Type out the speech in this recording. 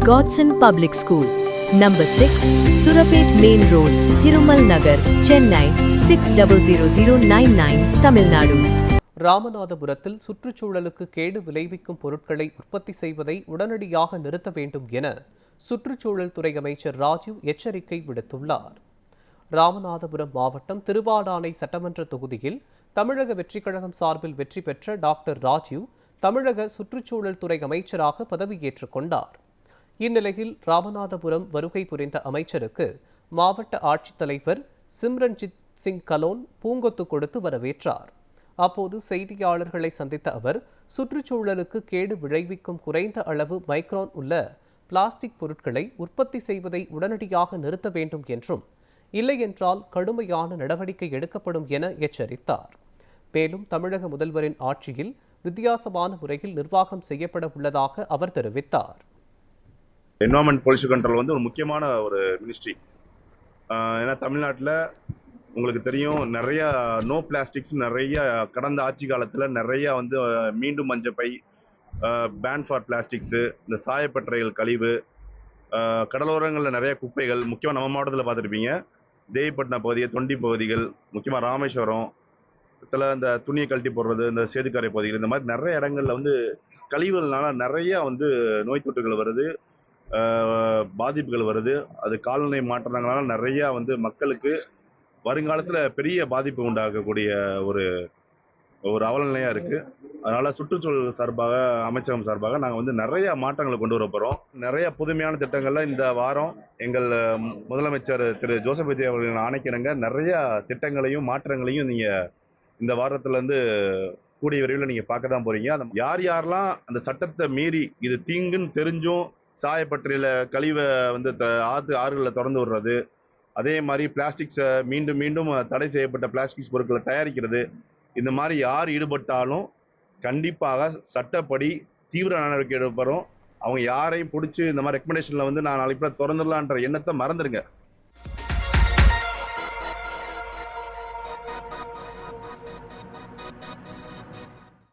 Godson Public School, Number 6, Surapet Main Road, Thirumal Nagar, Chennai 600099, Tamil Nadu. ராமநாதபுரத்தில் சுற்றுச்சூழலுக்கு கேடு விளைவிக்கும் பொருட்களை உற்பத்தி செய்வதை உடனடியாக நிறுத்த வேண்டும் என சுற்றுச்சூழல் துறை அமைச்சர் ராஜு எச்சரிக்கை விடுத்துள்ளார். ராமநாதபுரம் மாவட்டம் திருவாடானை சட்டமன்ற தொகுதியில் தமிழக வெற்றிக் கழகம் சார்பில் வெற்றி பெற்ற டாக்டர் ராஜு தமிழக சுற்றுச்சூழல் துறை அமைச்சராக பதவியேற்றுக் கொண்டார். இந்நிலையில் ராமநாதபுரம் வருகை புரிந்த அமைச்சருக்கு மாவட்ட ஆட்சித்தலைவர் சிம்ரன்ஜித் சிங் கலோன் பூங்கொத்து கொடுத்து வரவேற்றார். அப்போது செய்தியாளர்களை சந்தித்த அவர் சுற்றுச்சூழலுக்கு கேடு விளைவிக்கும் குறைந்த அளவு மைக்ரான் உள்ள பிளாஸ்டிக் பொருட்களை உற்பத்தி செய்வதை உடனடியாக நிறுத்த வேண்டும் என்றும் இல்லையென்றால் கடுமையான நடவடிக்கை எடுக்கப்படும் என எச்சரித்தார். மேலும் தமிழக முதல்வரின் ஆட்சியில் வித்தியாசமான முறையில் நிர்வாகம் செய்யப்பட உள்ளதாக அவர் தெரிவித்தார். என்வரான்மெண்ட் பொல்யூஷன் கண்ட்ரோல் ஒரு முக்கியமான ஒரு மினிஸ்ட்ரி. ஏன்னா தமிழ்நாட்டில் உங்களுக்கு தெரியும் நிறைய நோ பிளாஸ்டிக்ஸ் நிறைய கடந்த ஆட்சி காலத்தில் நிறைய மீண்டும் மஞ்சப்பை, பேன் ஃபார் பிளாஸ்டிக்ஸு, இந்த சாயப்பட்டறைகள் கழிவு, கடலோரங்களில் நிறைய குப்பைகள், முக்கியமாக நம்ம மாவட்டத்தில் பார்த்துருப்பீங்க தேவிப்பட்டினம் பகுதியை, தொண்டி பகுதிகள், முக்கியமாக ராமேஸ்வரம் இந்த துணியை கழட்டி போடுறது, இந்த சேதுக்கரை பகுதிகள், இந்த மாதிரி நிறைய இடங்கள்ல கழிவுகள்னால நிறைய நோய் தொற்றுகள் வருது, பாதிப்புகள் வருது. அது காலநிலை மாற்றங்களால நிறைய மக்களுக்கு வருங்காலத்துல பெரிய பாதிப்பு உண்டாக்கக்கூடிய ஒரு அவலநிலையா இருக்கு. அதனால சுற்றுச்சூழல் சார்பாக, அமைச்சகம் சார்பாக நாங்க நிறைய மாற்றங்களை கொண்டு வர போறோம். நிறைய புதுமையான திட்டங்கள்ல இந்த வாரம் எங்கள் முதலமைச்சர் திரு ஜோசப் விஜய் அவர்களின் ஆணைக்கிணங்க நிறைய திட்டங்களையும் மாற்றங்களையும் நீங்க இந்த வாரத்துல கூடிய விரைவில் நீங்க பார்க்க தான் போறீங்க. யார் யாரெல்லாம் அந்த சட்டத்தை மீறி இது தீங்குன்னு தெரிஞ்சும் சாயப்பட்டறையில கழிவை ஆறுகளில் திறந்து விடுறது, அதே மாதிரி பிளாஸ்டிக்ஸை மீண்டும் மீண்டும் தடை செய்யப்பட்ட பிளாஸ்டிக்ஸ் பொருட்களை தயாரிக்கிறது, இந்த மாதிரி யார் ஈடுபட்டாலும் கண்டிப்பாக சட்டப்படி தீவிர நடவடிக்கை எடுப்போம். அவங்க யாரையும் பிடிச்சி இந்த மாதிரி ரெக்கமெண்டேஷன்ல நான் நாளைக்கு திறந்துடலான்ற எண்ணத்தை மறந்துடுங்க.